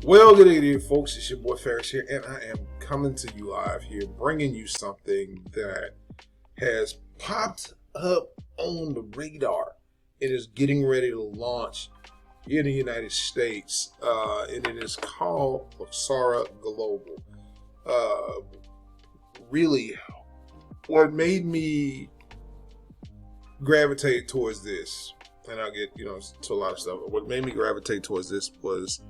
Well, good evening, folks. It's your boy Ferris here, and I am coming to you live here, bringing you something that has popped up on the radar. It is getting ready to launch in the United States, and it is called Luxara Global. Really, what made me gravitate towards this, and I'll get to a lot of stuff. What made me gravitate towards this was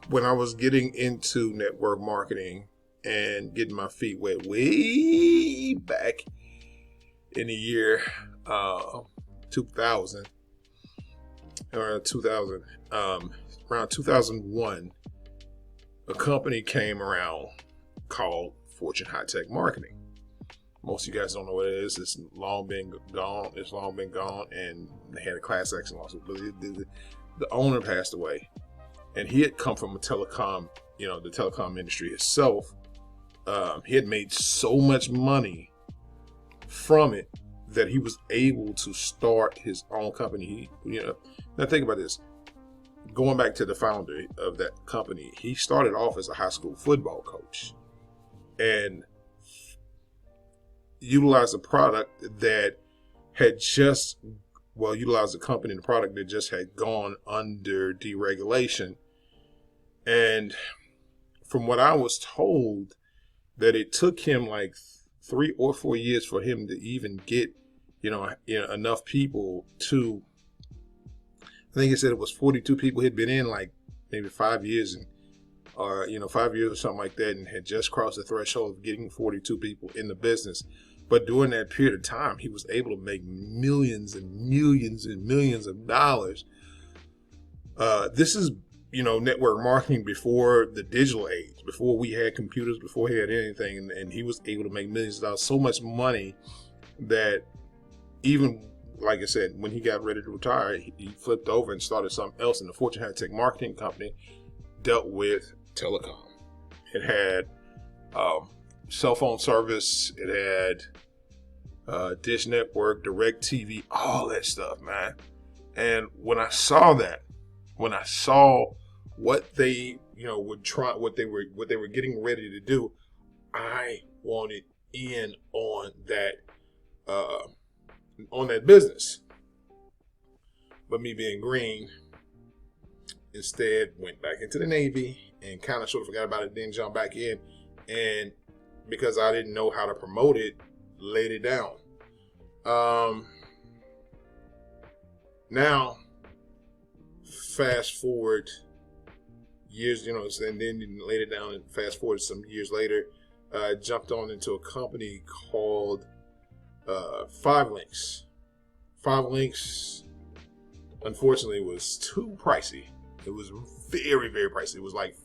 when I was getting into network marketing and getting my feet wet way back in the year 2000, around 2001, a company came around called Fortune High Tech Marketing. Most of you guys don't know what it is. It's long been gone. And they had a class action lawsuit. But the owner passed away, and he had come from a telecom, the telecom industry itself. He had made so much money from it that he was able to start his own company. Now think about this. Going back to the founder of that company, he started off as a high school football coach, and utilized a product that had utilized a company and a product that just had gone under deregulation. And from what I was told, that it took him like 3 or 4 years for him to even get, enough people to, I think he said it was 42 people. He'd been in like maybe 5 years or 5 years or something like that, and had just crossed the threshold of getting 42 people in the business. But during that period of time, he was able to make millions and millions and millions of dollars. This is, network marketing before the digital age, before we had computers, before he had anything. And he was able to make millions of dollars, so much money that even, like I said, when he got ready to retire, he flipped over and started something else. And the Fortune High Tech Marketing Company dealt with telecom. It had cell phone service, it had Dish Network, DirectTV, all that stuff, man. And when I saw what they what they were getting ready to do, I wanted in on that business. But me being green, instead went back into the Navy and kind of sort of forgot about it, then jumped back in, and because I didn't know how to promote it, laid it down. Now, fast forward years, and then laid it down, and fast forward some years later, jumped on into a company called 5 Links. 5 Links, unfortunately, was too pricey. It was very, very pricey. It was like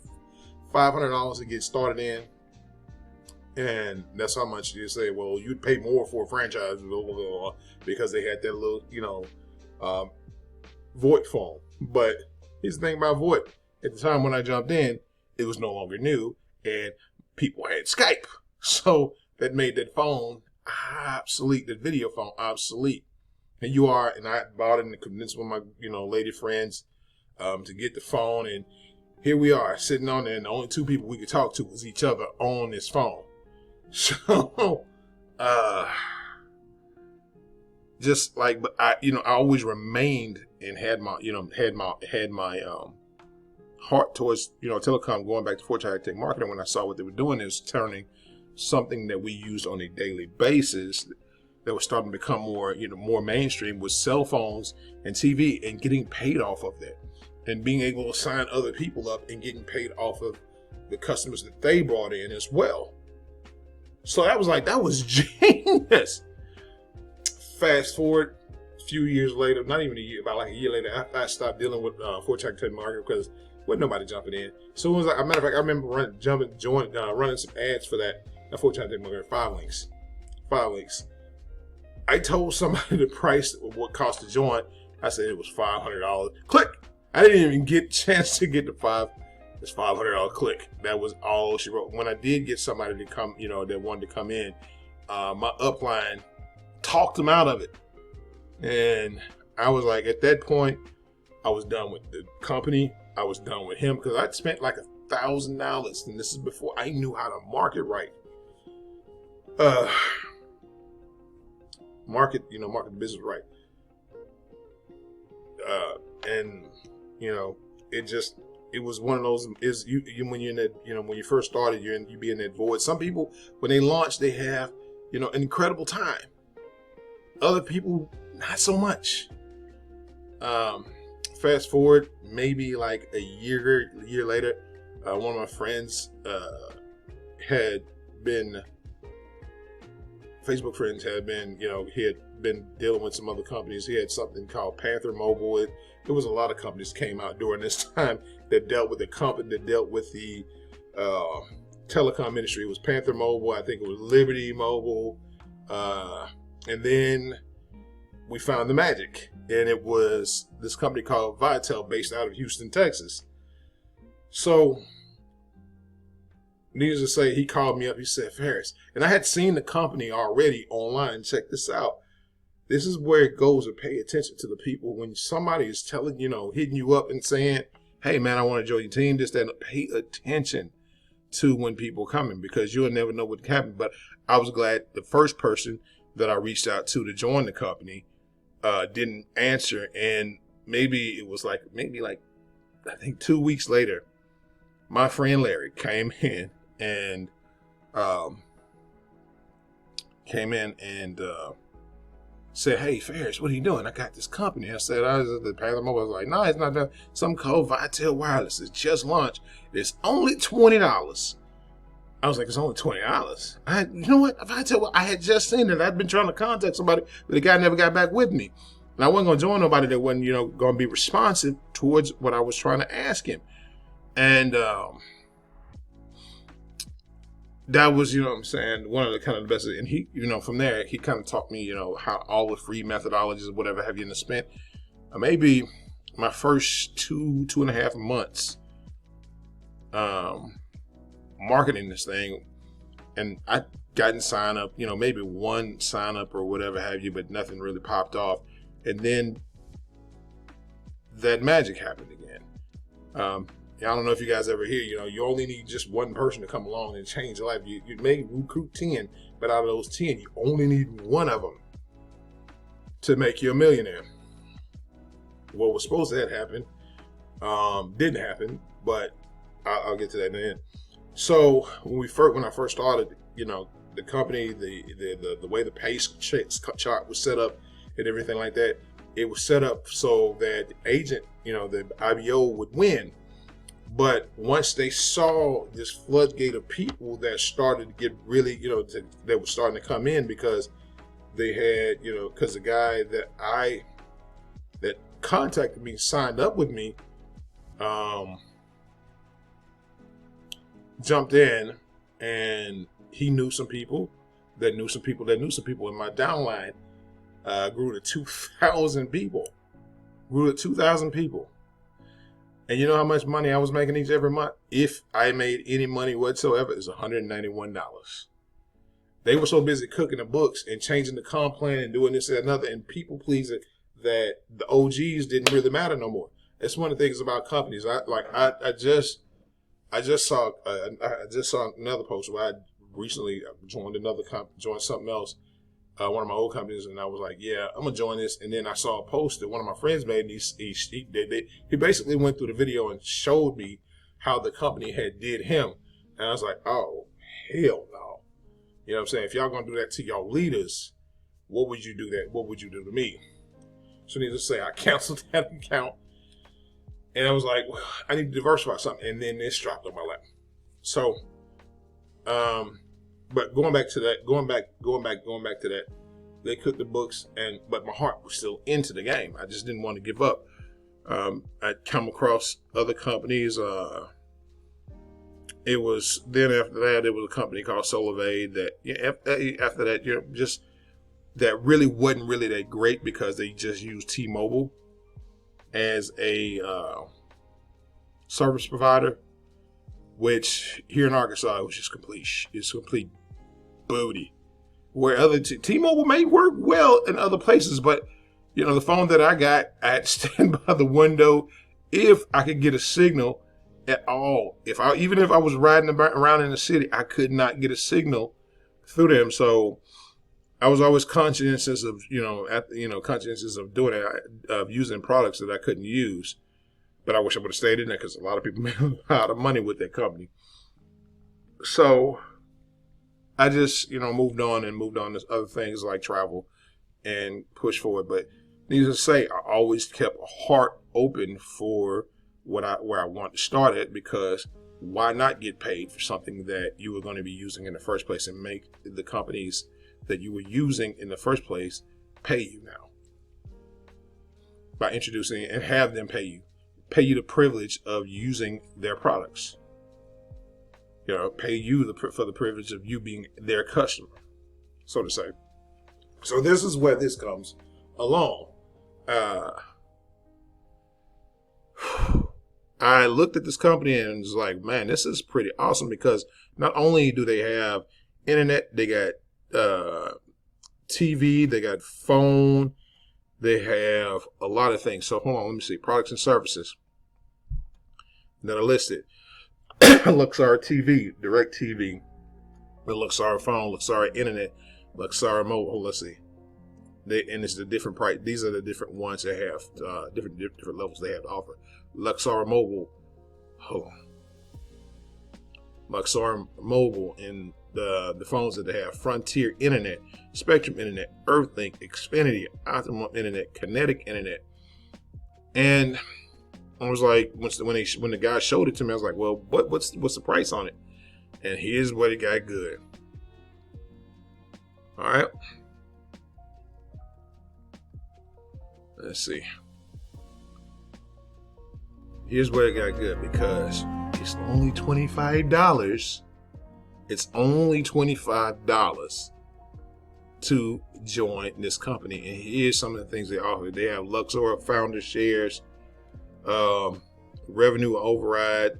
$500 to get started in. And that's how much you say, well, you'd pay more for a franchise, blah, blah, blah, because they had that little, VoIP phone. But here's the thing about VoIP. At the time when I jumped in, it was no longer new, and people had Skype. So that made that phone obsolete, that video phone obsolete. And I bought it and convinced one of my, lady friends to get the phone. And here we are sitting on there, and the only 2 people we could talk to was each other on this phone. So, just like, but I always remained and had my heart towards, telecom, going back to Fortune High Tech Marketing. When I saw what they were doing, it was turning something that we used on a daily basis that was starting to become more mainstream, with cell phones and TV, and getting paid off of that, and being able to sign other people up and getting paid off of the customers that they brought in as well. So that was genius. Fast forward a few years later, not even a year, about like a year later, I stopped dealing with Fortune High Tech Marketing because wasn't nobody jumping in. So it was like, as a matter of fact, I remember running some ads for that Fortune High Tech Marketing, 5 Links. 5 Links. I told somebody the price of what cost to join. I said it was $500. Click. I didn't even get a chance to get the It's $500 click. That was all she wrote. When I did get somebody to come, that wanted to come in, my upline talked them out of it. And I was like, at that point, I was done with the company. I was done with him because I'd spent like $1,000, and this is before I knew how to market right. Market the business right. And it was one of those, when you're in that, when you first started, you be in that void. Some people, when they launch, they have, an incredible time. Other people, not so much. Fast forward, maybe like a year later, one of my friends Facebook friends had been, he had been dealing with some other companies. He had something called Panther Mobile. There was a lot of companies came out during this time that dealt with the telecom industry. It was Panther Mobile. I think it was Liberty Mobile. And then we found the magic, and it was this company called Vivint based out of Houston, Texas. So, needless to say, he called me up. He said, Ferris, and I had seen the company already online. Check this out. This is where it goes to pay attention to the people. When somebody is telling, hitting you up and saying, hey, man, I want to join your team, this, that, and pay attention to when people are coming, because you'll never know what happened. But I was glad the first person that I reached out to join the company didn't answer. And maybe it was like I think 2 weeks later, my friend Larry came in and said, hey, Ferris, what are you doing? I got this company. I said, I was at the Panther Mobile. I was like, no, it's not that. Something called Vitel Wireless. It's just launched. It's only $20. I was like, it's only $20. You know what? Vitel, I had just seen it. I'd been trying to contact somebody, but the guy never got back with me. And I wasn't going to join nobody that wasn't, going to be responsive towards what I was trying to ask him. And that was, what I'm saying, one of the kind of the best. And he, from there, he kind of taught me, how all the free methodologies, whatever have you, and spent maybe my first two and a half months marketing this thing. And I gotten sign up, maybe one sign up or whatever have you, but nothing really popped off. And then that magic happened again. I don't know if you guys ever hear, you only need just one person to come along and change your life. You may recruit 10, but out of those 10, you only need one of them to make you a millionaire. What was supposed to happen didn't happen, but I'll get to that in the end. So when I first started, the company, the way the pay chart was set up and everything like that, it was set up so that the agent, the IBO would win. But once they saw this floodgate of people that started to get really, that was starting to come in, because they had, because the guy that contacted me, signed up with me, jumped in, and he knew some people that knew some people that knew some people, and my downline grew to 2,000 people. And you know how much money I was making every month? If I made any money whatsoever, is $191. They were so busy cooking the books and changing the comp plan and doing this and another and people pleasing that the OGs didn't really matter no more. That's one of the things about companies. I just saw another post where I recently joined joined something else, one of my old companies, and I was like, yeah, I'm gonna join this. And then I saw a post that one of my friends made, and he basically went through the video and showed me how the company had did him, and I was like, oh hell no, you know what I'm saying? If y'all gonna do that to y'all leaders, what would you do to me? So needless to say, I canceled that account, and I was like, well, I need to diversify something, and then this dropped on my lap. So, but going back to that, they cooked the books, but my heart was still into the game. I just didn't want to give up. I'd come across other companies. It was then after that, it was a company called Solarvade that after that, just that really wasn't really that great because they just used T-Mobile as a service provider, which here in Arkansas it was just complete booty. Where other T-Mobile may work well in other places, but The phone that I got, I had to stand by the window if I could get a signal at all. Even if I was riding around in the city, I could not get a signal through them. So I was always conscientious of, conscientious of doing it, of using products that I couldn't use. But I wish I would have stayed in there because a lot of people made a lot of money with that company. So I just, moved on to other things like travel and push forward. But needless to say, I always kept a heart open for where I want to start at, because why not get paid for something that you were going to be using in the first place and make the companies that you were using in the first place pay you now by introducing and have them pay you the privilege of using their products. Pay you for the privilege of you being their customer, so to say. So this is where this comes along. I looked at this company and was like, man, this is pretty awesome, because not only do they have internet, they got TV, they got phone, they have a lot of things. So hold on, let me see. Products and services that are listed. Luxara TV, directv, the Luxara phone, Luxara internet, Luxara mobile. Let's see. And it's the different price. These are the different ones they have, different levels they have to offer. Luxara mobile. Hold on. Luxara mobile and the phones that they have: Frontier Internet, Spectrum Internet, Earthlink, Xfinity, Optimum Internet, Kinetic Internet. And I was like, when the guy showed it to me, I was like, well, what's the price on it? And here's what it got good. All right. Let's see. Here's where it got good, because it's only $25. It's only $25 to join this company. And here's some of the things they offer. They have Luxara founder shares, revenue override,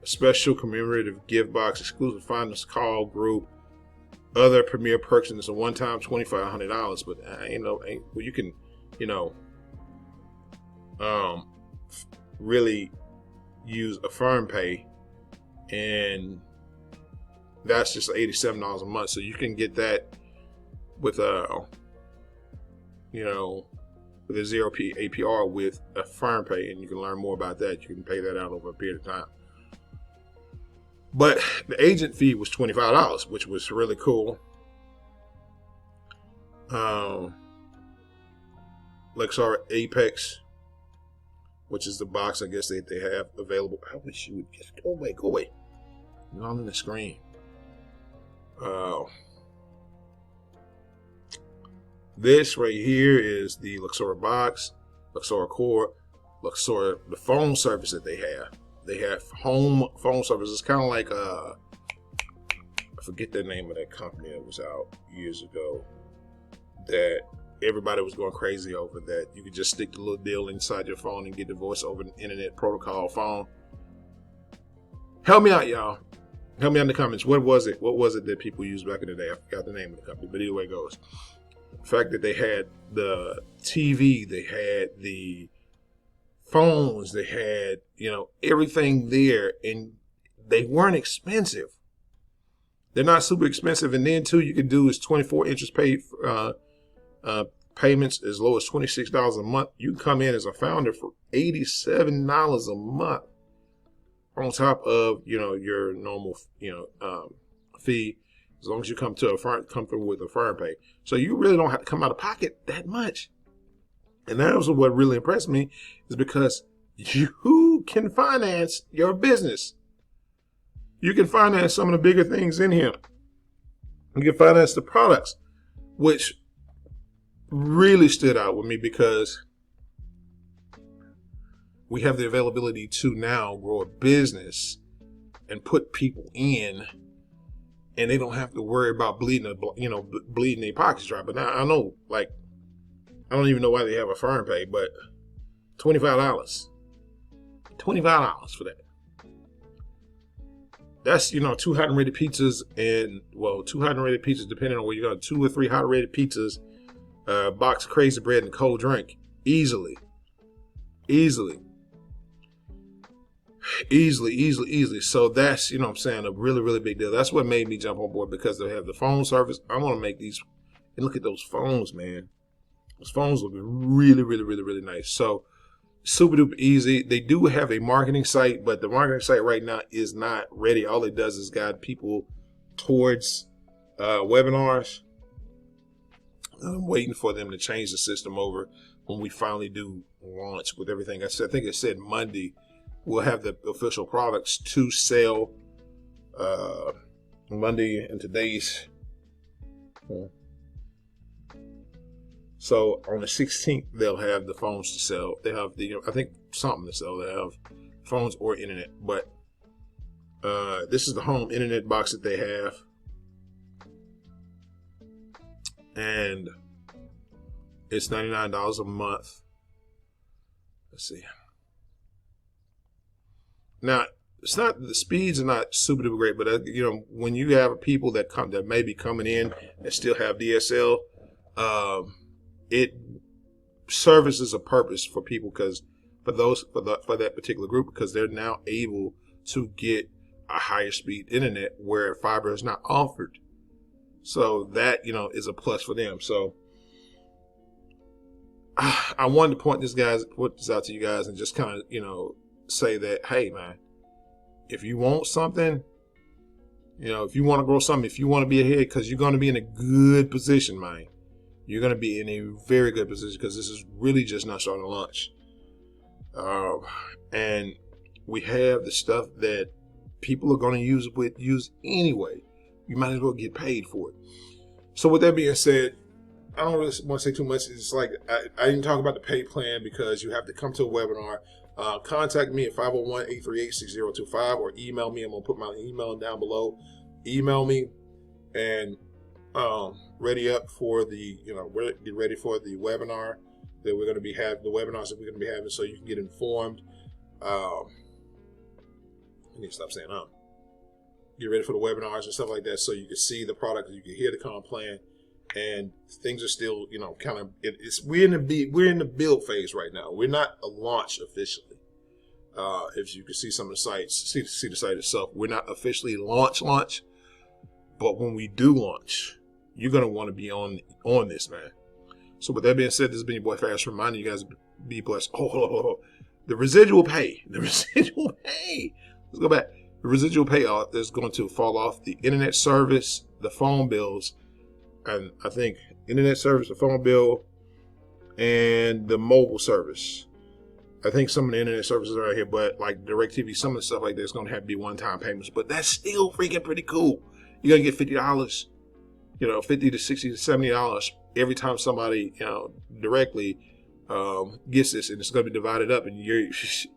a special commemorative gift box, exclusive finance call group, other premier perks, and it's a one-time $2,500. But you can, really use a firm pay, and that's just $87 a month. So you can get that with with a 0 APR with a firm pay, and you can learn more about that. You can pay that out over a period of time. But the agent fee was $25, which was really cool. Luxara Apex, which is the box I guess they have available. How would you just go away? You're on the screen. This right here is the Luxara box, Luxara Core, Luxara, the phone service that they have. They have home phone service. It's kind of like I forget the name of that company that was out years ago that everybody was going crazy over, that you could just stick the little deal inside your phone and get the voice over the internet protocol phone. Help me out, y'all. Help me out in the comments. What was it? What was it that people used back in the day? I forgot the name of the company, but either way it goes. The fact that they had the TV, they had the phones, they had, everything there, and they weren't expensive. They're not super expensive. And then too, you can do is 24 interest paid payments as low as $26 a month. You can come in as a founder for $87 a month on top of your normal fee, as long as you come through with a firm pay. So you really don't have to come out of pocket that much. And that was what really impressed me, is because you can finance your business. You can finance some of the bigger things in here. You can finance the products, which really stood out with me, because we have the availability to now grow a business and put people in, and they don't have to worry about bleeding their pockets dry. But now I know, I don't even know why they have a firm pay, but $25 for that. That's, 2 hot and ready pizzas, and 2 hot and ready pizzas, depending on where you're going, 2 or 3 hot and ready pizzas, box of crazy bread and cold drink easily. Easily. So that's, you know what I'm saying, a really, really big deal. That's what made me jump on board, because they have the phone service. I want to make these, and look at those phones, man. Those phones look really, really, really, really nice. So super duper easy. They do have a marketing site, but the marketing site right now is not ready. All it does is guide people towards webinars. I'm waiting for them to change the system over when we finally do launch with everything. I think it said Monday we'll have the official products to sell. Monday and today's. So on the 16th, they'll have the phones to sell. They have I think something to sell. They have phones or internet. But this is the home internet box that they have. And it's $99 a month. Let's see. Now, it's not, the speeds are not super duper great, but when you have people that may be coming in and still have DSL, it services a purpose for people, because for that particular group, because they're now able to get a higher speed internet where fiber is not offered. So that, is a plus for them. So I wanted to point this out to you guys and just kind of, say that, hey man, if you want something, if you want to grow something, if you want to be ahead, because you're going to be in a good position, man. You're going to be in a very good position, because this is really just not starting to launch. And we have the stuff that people are going to use anyway. You might as well get paid for it. So with that being said, I don't really want to say too much. It's like I didn't talk about the pay plan, because you have to come to a webinar. Contact me at 501-838-6025 or email me. I'm going to put my email down below. Email me, and ready up for the, get ready for the webinar that we're going to be having, the webinars that we're going to be having, so you can get informed. I need to stop saying get ready for the webinars and stuff like that, so you can see the product, you can hear the comp plan, and things are still, kind of, we're in the build phase right now. We're not a launch officially. If you can see some of the sites, see the site itself, we're not officially launch, but when we do launch, you're gonna want to be on this, man. So with that being said, this has been your boy Fast, reminding you guys to be blessed. The residual pay. Let's go back. The residual pay is going to fall off the internet service, the phone bills, and I think internet service, the phone bill, and the mobile service. I think some of the internet services are out here, but like DirectTV, some of the stuff like that is going to have to be one-time payments. But that's still freaking pretty cool. You're going to get $50, $50 to $60 to $70 every time somebody, directly gets this, and it's going to be divided up. And you're,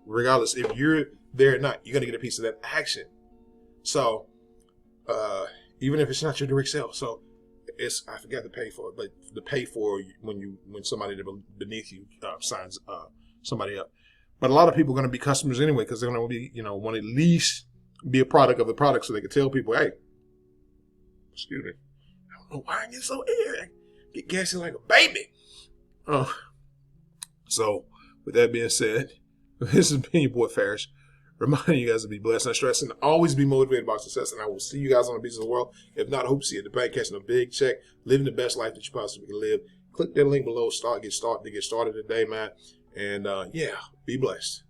regardless if you're there or not, you're going to get a piece of that action. So even if it's not your direct sale, so I forgot to pay for it, but the pay for when somebody beneath you signs somebody up. But a lot of people are going to be customers anyway, because they're going to be, want to at least be a product of the product, so they can tell people, hey, excuse me, I don't know why I get so airy. I get gassy like a baby. So with that being said, this has been your boy Farish, reminding you guys to be blessed, not stressed, and always be motivated by success. And I will see you guys on the beach of the world. If not, I hope to see you at the bank, catching a big check, living the best life that you possibly can live. Click that link below. Get started today, man. And yeah, be blessed.